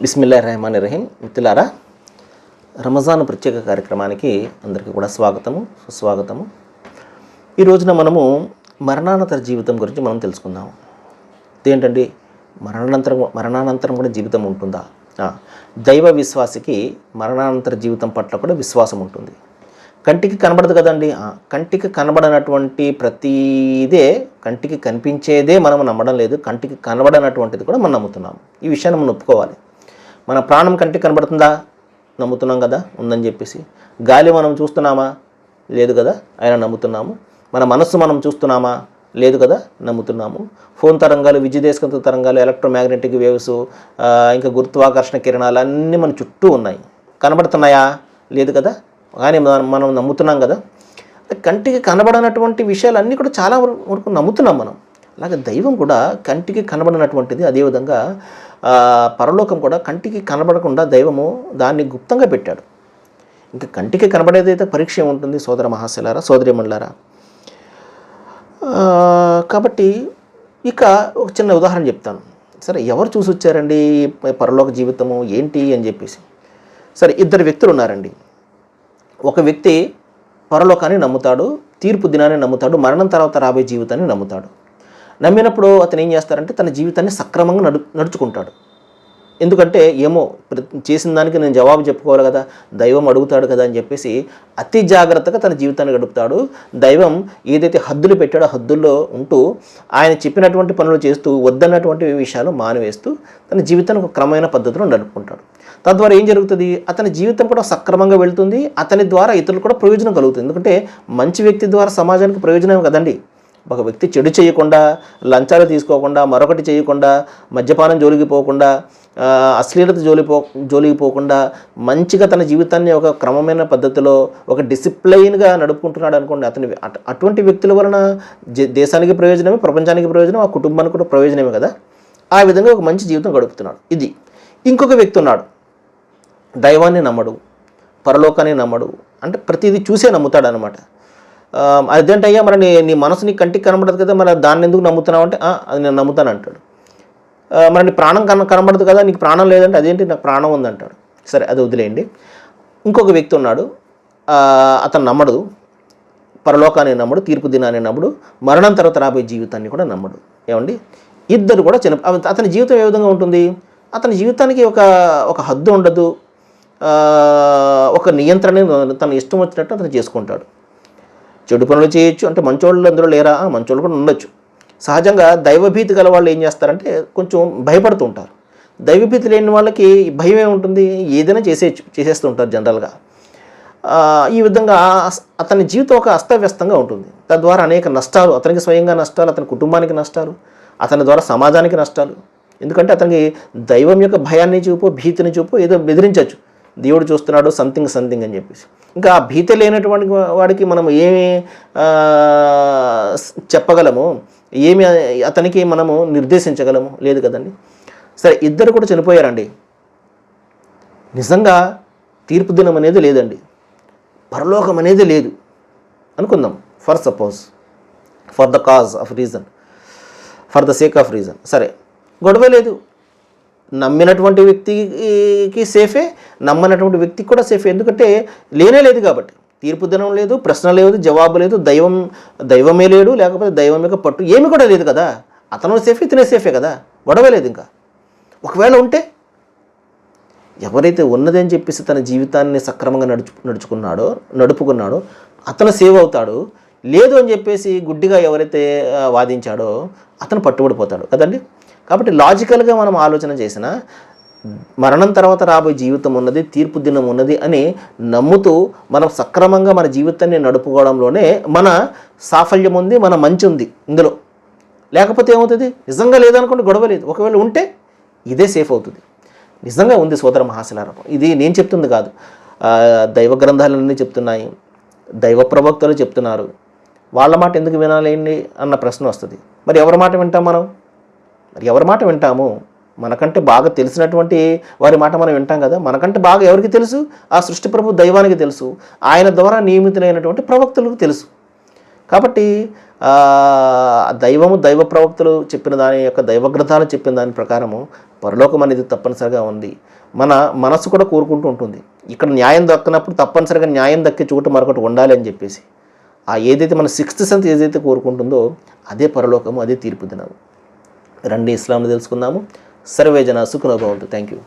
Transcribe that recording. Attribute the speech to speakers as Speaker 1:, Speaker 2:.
Speaker 1: బిస్మిల్లాహిర్రహమానిర్రహీం. మిత్రులారా, రమజాన్ ప్రత్యేక కార్యక్రమానికి అందరికీ కూడా స్వాగతము, సుస్వాగతము. ఈ రోజున మనము మరణానంతర జీవితం గురించి మనం తెలుసుకుందాము. ఏంటండి, మరణానంతరం కూడా జీవితం ఉంటుందా? దైవ విశ్వాసికి మరణానంతర జీవితం పట్ల కూడా విశ్వాసం ఉంటుంది. కంటికి కనబడదు కదండి. కంటికి కనబడనటువంటి ప్రతిదే, కంటికి కనిపించేదే మనం నమ్మడం లేదు, కంటికి కనబడనటువంటిది కూడా మనం నమ్ముతున్నాము. ఈ విషయాన్ని మనం ఒప్పుకోవాలి. మన ప్రాణం కంటికి కనబడుతుందా? నమ్ముతున్నాం కదా, ఉందని చెప్పేసి. గాలి మనం చూస్తున్నామా? లేదు కదా, అయినా నమ్ముతున్నాము. మన మనస్సు మనం చూస్తున్నామా? లేదు కదా, నమ్ముతున్నాము. ఫోన్ తరంగాలు, విద్యుదేశకంత తరంగాలు, ఎలక్ట్రోమాగ్నెటిక్ వేవ్స్, ఇంకా గురుత్వాకర్షణ కిరణాలు అన్నీ మన చుట్టూ ఉన్నాయి. కనబడుతున్నాయా? లేదు కదా, కానీ మనం నమ్ముతున్నాం కదా. కంటికి కనబడనటువంటి విషయాలన్నీ కూడా చాలా వరకు నమ్ముతున్నాం మనం. అలాగే దైవం కూడా కంటికి కనబడినటువంటిది. అదేవిధంగా పరలోకం కూడా కంటికి కనబడకుండా దైవము దాన్ని గుప్తంగా పెట్టాడు. ఇంకా కంటికి కనబడేదైతే పరీక్ష ఉంటుంది సోదర మహాశలారా, సోదరిమణులారా. కాబట్టి ఇక ఒక చిన్న ఉదాహరణ చెప్తాను. సరే, ఎవరు చూసి వచ్చారండి పరలోక జీవితము ఏంటి అని చెప్పేసి. సరే, ఇద్దరు వ్యక్తులు ఉన్నారండి. ఒక వ్యక్తి పరలోకాన్ని నమ్ముతాడు, తీర్పు దినాన్ని నమ్ముతాడు, మరణం తర్వాత రాబోయే జీవితాన్ని నమ్ముతాడు. నమ్మినప్పుడు అతను ఏం చేస్తారంటే తన జీవితాన్ని సక్రమంగా నడుచుకుంటాడు. ఎందుకంటే ఏమో చేసిన దానికి నేను జవాబు చెప్పుకోవాలి కదా, దైవం అడుగుతాడు కదా అని చెప్పేసి అతి జాగ్రత్తగా తన జీవితాన్ని గడుపుతాడు. దైవం ఏదైతే హద్దులు పెట్టాడో హద్దుల్లో ఉంటూ ఆయన చెప్పినటువంటి పనులు చేస్తూ వద్దన్నటువంటి విషయాలు మానివేస్తూ తన జీవితాన్ని ఒక క్రమమైన పద్ధతిలో నడుపుకుంటాడు. తద్వారా ఏం జరుగుతుంది? అతని జీవితం కూడా సక్రమంగా వెళ్తుంది. అతని ద్వారా ఇతరులు కూడా ప్రయోజనం కలుగుతుంది. ఎందుకంటే మంచి వ్యక్తి ద్వారా సమాజానికి ప్రయోజనం కదండి. ఒక వ్యక్తి చెడు చేయకుండా, లంచాలు తీసుకోకుండా, మరొకటి చేయకుండా, మద్యపానం జోలికి పోకుండా, అశ్లీలత జోలికి పోకుండా మంచిగా తన జీవితాన్ని ఒక క్రమమైన పద్ధతిలో ఒక డిసిప్లైన్గా నడుపుకుంటున్నాడు అనుకోండి. అటువంటి వ్యక్తుల వలన దేశానికి ప్రయోజనమే, ప్రపంచానికి ప్రయోజనం, ఆ కుటుంబానికి కూడా ప్రయోజనమే కదా. ఆ విధంగా ఒక మంచి జీవితం గడుపుతున్నాడు. ఇది. ఇంకొక వ్యక్తి ఉన్నాడు, దైవాన్ని నమ్మడు, పరలోకాన్ని నమ్మడు, అంటే ప్రతిదీ చూసే నమ్ముతాడు అనమాట. అదేంటయ్యా, మరి నీ మనసు నీ కంటికి కనబడదు కదా, మరి దాన్ని ఎందుకు నమ్ముతున్నావు అంటే అది నేను నమ్ముతాను అంటాడు. మరి నీ ప్రాణం కనబడదు కదా, నీకు ప్రాణం లేదంటే అదేంటి నాకు ప్రాణం ఉందంటాడు. సరే, అది వదిలేయండి. ఇంకొక వ్యక్తి ఉన్నాడు, అతను నమ్మడు, పరలోకాన్ని నమ్మడు, తీర్పు దినాన్ని నమ్మడు, మరణం తర్వాత రాబోయే జీవితాన్ని కూడా నమ్మడు. ఏమండి, ఇద్దరు కూడా అతని జీవితం ఏ విధంగా ఉంటుంది? అతని జీవితానికి ఒక హద్దు ఉండదు, ఒక నియంత్రణ, తన ఇష్టం వచ్చినట్టు అతను చేసుకుంటాడు. చెడు పనులు చేయొచ్చు, అంటే మంచోళ్ళు అందరూ లేరా? మంచోళ్ళు కూడా ఉండొచ్చు. సహజంగా దైవభీతి గల వాళ్ళు ఏం చేస్తారంటే కొంచెం భయపడుతూ ఉంటారు. దైవభీతి లేని వాళ్ళకి భయం ఏముంటుంది? ఏదైనా చేసేస్తూ ఉంటారు జనరల్గా. ఈ విధంగా అతని జీవితం ఒక అస్తవ్యస్తంగా ఉంటుంది. తద్వారా అనేక నష్టాలు, అతనికి స్వయంగా నష్టాలు, అతని కుటుంబానికి నష్టాలు, అతని ద్వారా సమాజానికి నష్టాలు. ఎందుకంటే అతనికి దైవం యొక్క భయాన్ని చూపో, భీతిని చూపో ఏదో బెదిరించవచ్చు. దేవుడు చూస్తున్నాడు, సంథింగ్ అని చెప్పేసి. ఇంకా ఆ భీతి లేనటువంటి వాడికి మనం ఏమి చెప్పగలము, ఏమి అతనికి మనము నిర్దేశించగలము? లేదు కదండి. సరే, ఇద్దరు కూడా చనిపోయారండి. నిజంగా తీర్పు దినం అనేది లేదండి, పరలోకం అనేది లేదు అనుకుందాం. For suppose, for the cause of reason, for the sake of reason. సరే, గొడవ లేదు. నమ్మినటువంటి వ్యక్తికి సేఫే, నమ్మనటువంటి వ్యక్తికి కూడా సేఫే. ఎందుకంటే లేనే లేదు కాబట్టి. తీర్పు దినం లేదు, ప్రశ్న లేదు, జవాబు లేదు, దైవమే లేడు, లేకపోతే దైవం యొక్క పట్టు ఏమి కూడా లేదు కదా. అతను సేఫే, ఇతనే సేఫే కదా, గొడవ లేదు. ఇంకా ఒకవేళ ఉంటే ఎవరైతే ఉన్నదని చెప్పేసి తన జీవితాన్ని సక్రమంగా నడుపుకున్నాడో అతను సేవ్ అవుతాడు. లేదు అని చెప్పేసి గుడ్డిగా ఎవరైతే వాదించాడో అతను పట్టుబడిపోతాడు కదండి. కాబట్టి లాజికల్గా మనం ఆలోచన చేసిన మరణం తర్వాత రాబోయే జీవితం ఉన్నది, తీర్పు దినం ఉన్నది అని నమ్ముతూ మనం సక్రమంగా మన జీవితాన్ని నడుపుకోవడంలోనే మన సాఫల్యం ఉంది, మన మంచి ఉంది ఇందులో. లేకపోతే ఏమవుతుంది? నిజంగా లేదనుకోండి, గొడవ లేదు. ఒకవేళ ఉంటే ఇదే సేఫ్ అవుతుంది. నిజంగా ఉంది సోదర మహాశలారా, ఇది నేను చెప్తుంది కాదు, దైవ గ్రంథాలన్నీ చెప్తున్నాయి, దైవ ప్రవక్తలు చెప్తున్నారు. వాళ్ళ మాట ఎందుకు వినాలేండి అన్న ప్రశ్న వస్తుంది. మరి ఎవరి మాట వింటాం మనం? మరి ఎవరి మాట వింటాము? మనకంటే బాగా తెలిసినటువంటి వారి మాట మనం వింటాం కదా. మనకంటే బాగా ఎవరికి తెలుసు? ఆ సృష్టి ప్రభు దైవానికి తెలుసు, ఆయన ద్వారా నియమితులైనటువంటి ప్రవక్తలకు తెలుసు. కాబట్టి దైవము దైవ ప్రవక్తలు చెప్పిన దాని యొక్క దైవ గ్రంథాలు చెప్పిన దాని ప్రకారము పరలోకం అనేది తప్పనిసరిగా ఉంది. మన మనసు కూడా కోరుకుంటూ ఉంటుంది, ఇక్కడ న్యాయం దక్కనప్పుడు తప్పనిసరిగా న్యాయం దక్కే చోటు మరొకటి ఉండాలి అని చెప్పేసి. ఏదైతే మన సిక్స్త్ సెన్స్ ఏదైతే కోరుకుంటుందో అదే పరలోకము, అదే తీర్పు దినం. రండి ఇస్లాంను తెలుసుకుందాము. సర్వే జన సుఖనో భవంతు. Thank you.